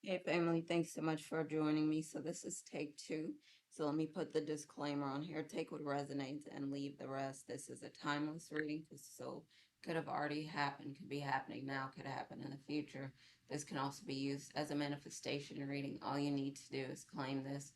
Hey family, thanks so much for joining me. So this is take two. So let me put the disclaimer on here. Take what resonates and leave the rest. This is a timeless reading, so could have already happened, could be happening now, could happen in the future. This can also be used as a manifestation reading. All you need to do is claim this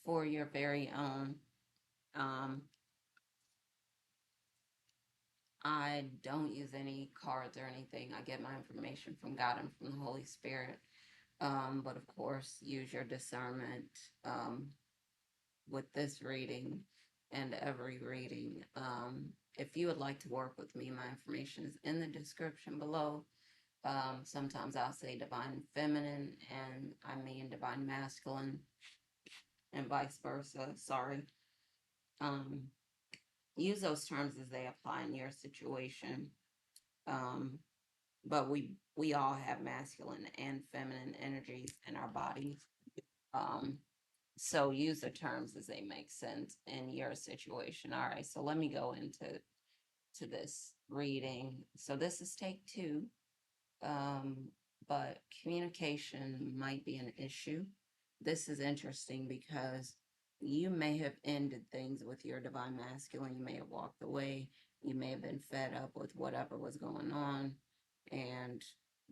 for your very own. Um, I don't use any cards or anything. I get my information from God and from the Holy Spirit. But of course, use your discernment. With this reading and every reading. If you would like to work with me, my information is in the description below. Sometimes I'll say divine feminine and I mean divine masculine and vice versa. Sorry. Um, Use those terms as they apply in your situation. Um, but we all have masculine and feminine energies in our bodies. Um, So use the terms as they make sense in your situation. All right, so let me go into this reading. So this is take two, um, but communication might be an issue. This is interesting because you may have ended things with your divine masculine. You may have walked away. You may have been fed up with whatever was going on, and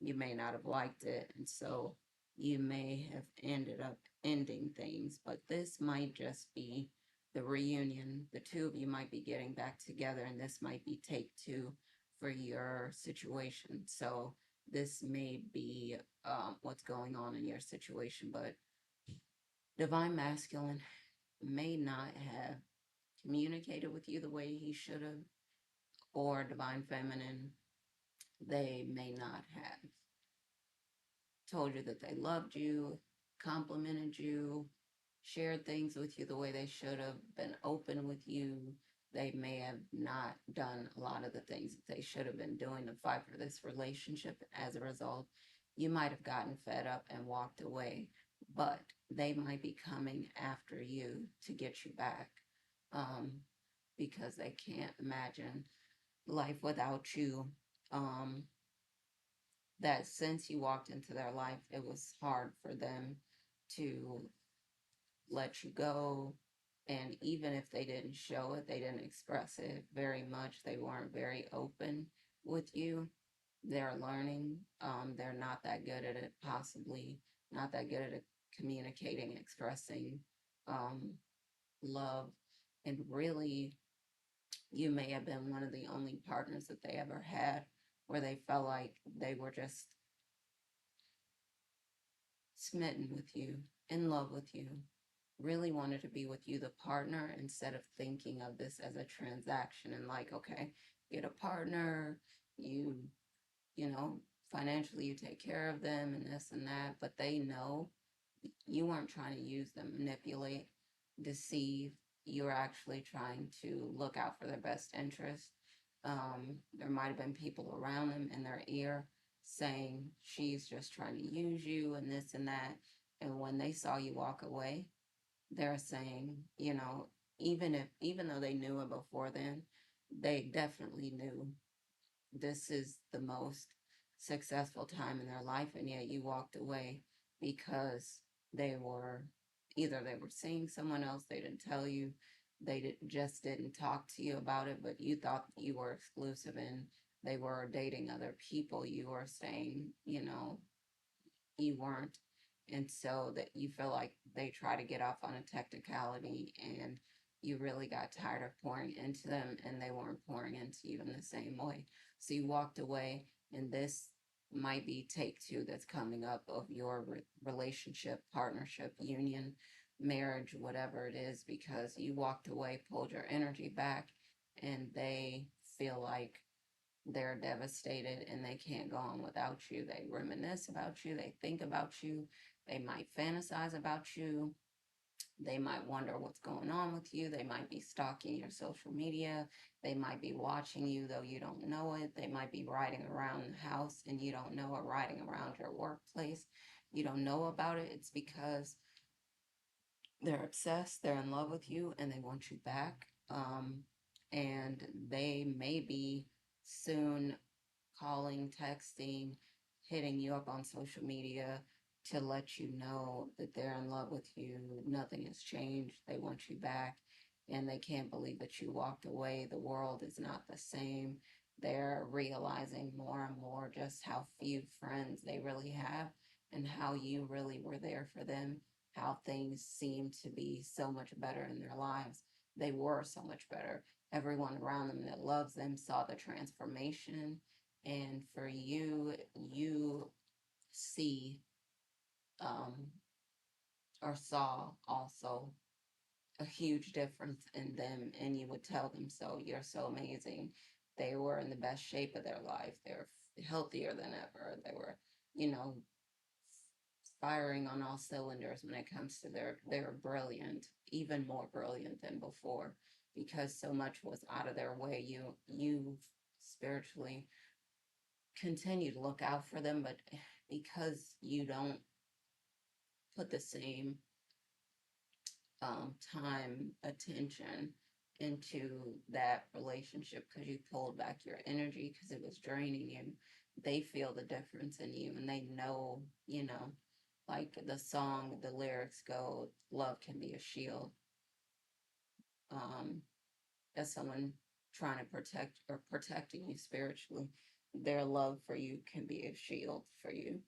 you may not have liked it. And so you may have ended up ending things, but this might just be the reunion. The two of you might be getting back together, and this might be take two for your situation. So this may be what's going on in your situation, but divine masculine may not have communicated with you the way he should have, or divine feminine, they may not have told you that they loved you, complimented you, shared things with you the way they should have, been open with you. They may have not done a lot of the things that they should have been doing to fight for this relationship. As a result, you might have gotten fed up and walked away, but they might be coming after you to get you back, um, because they can't imagine life without you. Um, that since you walked into their life, it was hard for them to let you go. And even if they didn't show it, they didn't express it very much. They weren't very open with you. They're learning. They're not that good at it, possibly not that good at it, communicating, expressing um, love. And really, you may have been one of the only partners that they ever had where they felt like they were just smitten with you, in love with you, really wanted to be with you, the partner, instead of thinking of this as a transaction and like, okay, get a partner, you, you know, financially you take care of them and this and that, but they know you weren't trying to use them, manipulate, deceive. You were actually trying to look out for their best interest. There might have been people around them in their ear saying, she's just trying to use you and this and that. And when they saw you walk away, they're saying, even though they knew it before then, they definitely knew this is the most successful time in their life, and yet you walked away because they were they were seeing someone else, they didn't tell you, just didn't talk to you about it, but you thought you were exclusive and they were dating other people. You were saying, you weren't. And so that you feel like they try to get off on a technicality, and you really got tired of pouring into them and they weren't pouring into you in the same way. So you walked away, and this might be take two that's coming up of your relationship, partnership, union, marriage, whatever it is, because you walked away, pulled your energy back, and they feel like they're devastated and they can't go on without you. They reminisce about you, they think about you, they might fantasize about you, they might wonder what's going on with you, they might be stalking your social media, they might be watching you though you don't know it, they might be riding around the house and you don't know it, riding around your workplace. You don't know about it. It's because they're obsessed, they're in love with you, and they want you back. And they may be soon calling, texting, hitting you up on social media, to let you know that they're in love with you. Nothing has changed. They want you back, and they can't believe that you walked away. The world is not the same. They're realizing more and more just how few friends they really have and how you really were there for them, how things seem to be so much better in their lives. They were so much better. Everyone around them that loves them saw the transformation. And for you, you see um, or saw also a huge difference in them, and you would tell them so. You're so amazing. They were in the best shape of their life. They're healthier than ever. They were, you know, firing on all cylinders when it comes to they're brilliant, even more brilliant than before, because so much was out of their way. You spiritually continue to look out for them, but because you don't put the same time, attention into that relationship because you pulled back your energy because it was draining you. They feel the difference in you and they know, like the song, the lyrics go, love can be a shield. Um, as someone trying to protect or protecting you spiritually, their love for you can be a shield for you.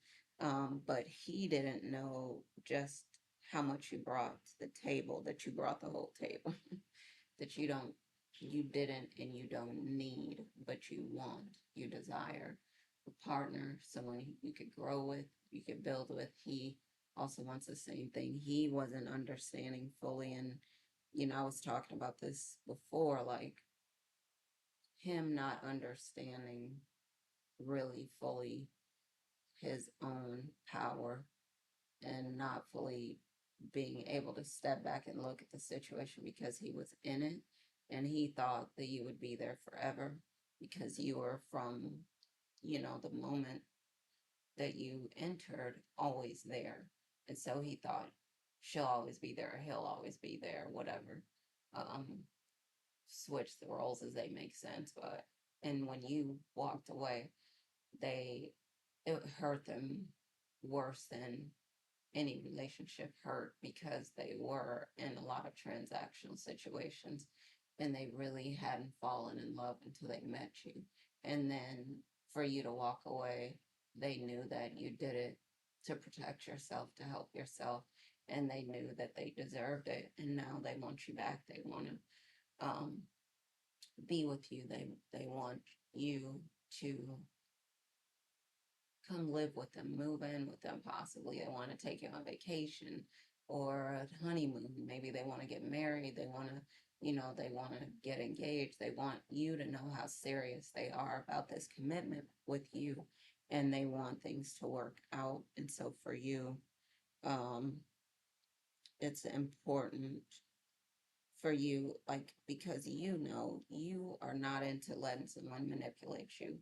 But he didn't know just how much you brought to the table, that you brought the whole table, that you didn't, and you don't need, but you want, you desire a partner, someone you could grow with, you could build with. He also wants the same thing. He wasn't understanding fully, and I was talking about this before, like him not understanding really fully his own power and not fully being able to step back and look at the situation because he was in it and he thought that you would be there forever because you were from, the moment that you entered always there. And so he thought she'll always be there, he'll always be there, whatever. Um, Switch the roles as they make sense. But and when you walked away, they it hurt them worse than any relationship hurt because they were in a lot of transactional situations and they really hadn't fallen in love until they met you. And then for you to walk away, they knew that you did it to protect yourself, to help yourself, and they knew that they deserved it. And now they want you back. They want to be with you. They want you to come live with them, move in with them possibly. They want to take you on vacation or a honeymoon. Maybe they want to get married. They want to, they want to get engaged. They want you to know how serious they are about this commitment with you and they want things to work out. And so for you, um, it's important for you, like, because you are not into letting someone manipulate you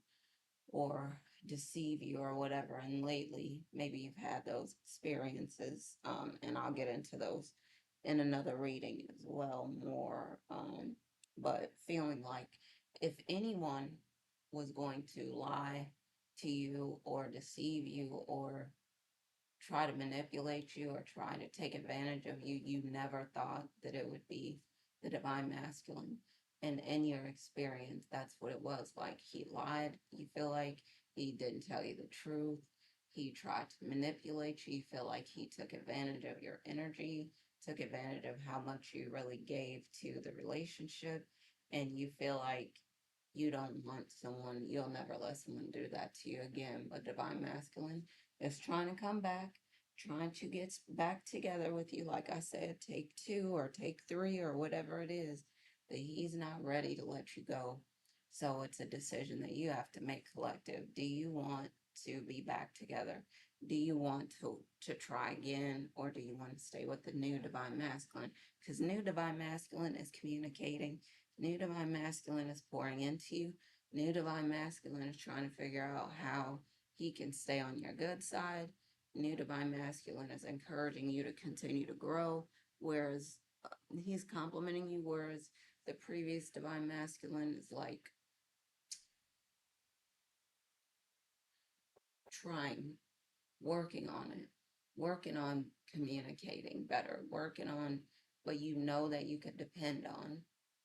or deceive you or whatever. And lately, maybe you've had those experiences, and I'll get into those in another reading as well, more. But feeling like if anyone was going to lie to you or deceive you or try to manipulate you or try to take advantage of you, you never thought that it would be the divine masculine. And in your experience, that's what it was like. He lied. You feel like he didn't tell you the truth. He tried to manipulate you. You feel like he took advantage of your energy, took advantage of how much you really gave to the relationship. And you feel like you don't want someone, you'll never let someone do that to you again. But divine masculine is trying to come back, trying to get back together with you. Like I said, take two or take three or whatever it is, but he's not ready to let you go. So it's a decision that you have to make collective. Do you want to be back together? Do you want to try again, or do you want to stay with the new divine masculine? Because new divine masculine is communicating. New divine masculine is pouring into you. New divine masculine is trying to figure out how he can stay on your good side. New divine masculine is encouraging you to continue to grow, whereas he's complimenting you, whereas the previous divine masculine is like trying, working on it. working on communicating better, working on what you know that you could depend on,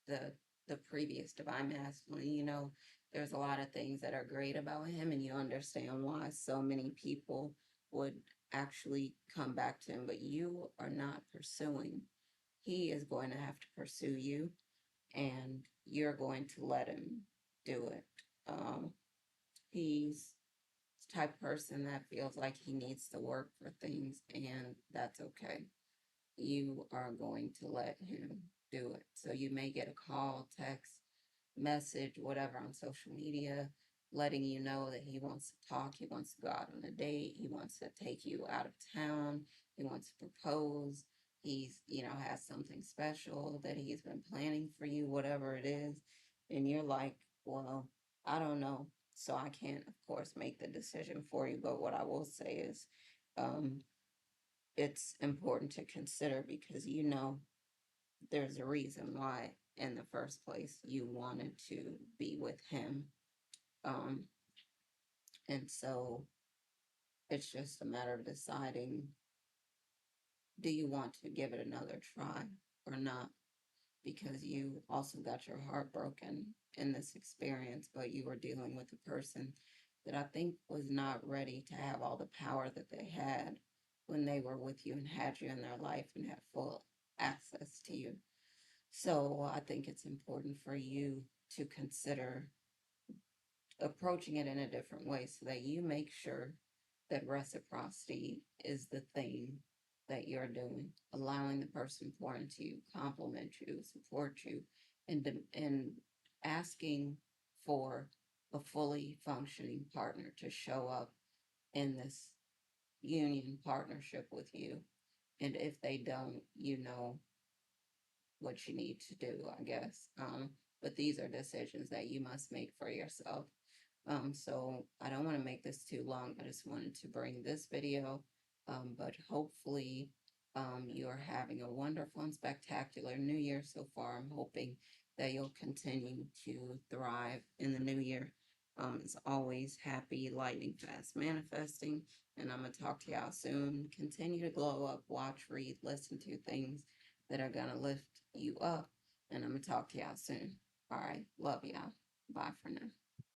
the the previous divine masculine. There's a lot of things that are great about him, and you understand why so many people would actually come back to him, but you are not pursuing. He is going to have to pursue you, and you're going to let him do it. He's the type of person that feels like he needs to work for things, and that's okay. You are going to let him do it. So you may get a call, text, message, whatever on social media, letting you know that he wants to talk, he wants to go out on a date, he wants to take you out of town, he wants to propose, has something special that he's been planning for you, whatever it is. And you're like, well, I don't know. So I can't, of course, make the decision for you. But what I will say is, um, it's important to consider because there's a reason why in the first place you wanted to be with him. Um, and so it's just a matter of deciding, do you want to give it another try or not? Because you also got your heart broken in this experience, but you were dealing with a person that I think was not ready to have all the power that they had when they were with you and had you in their life and had full access to you. So I think it's important for you to consider approaching it in a different way so that you make sure that reciprocity is the thing that you're doing, allowing the person pour into you, compliment you, support you, and asking for a fully functioning partner to show up in this union partnership with you. And if they don't, you know what you need to do, I guess. But these are decisions that you must make for yourself. So I don't want to make this too long. I just wanted to bring this video. But hopefully, you're having a wonderful and spectacular new year so far. I'm hoping that you'll continue to thrive in the new year. As always, happy lightning fast manifesting. And I'm going to talk to y'all soon. Continue to glow up, watch, read, listen to things that are going to lift you up. And I'm going to talk to y'all soon. All right. Love y'all. Bye for now.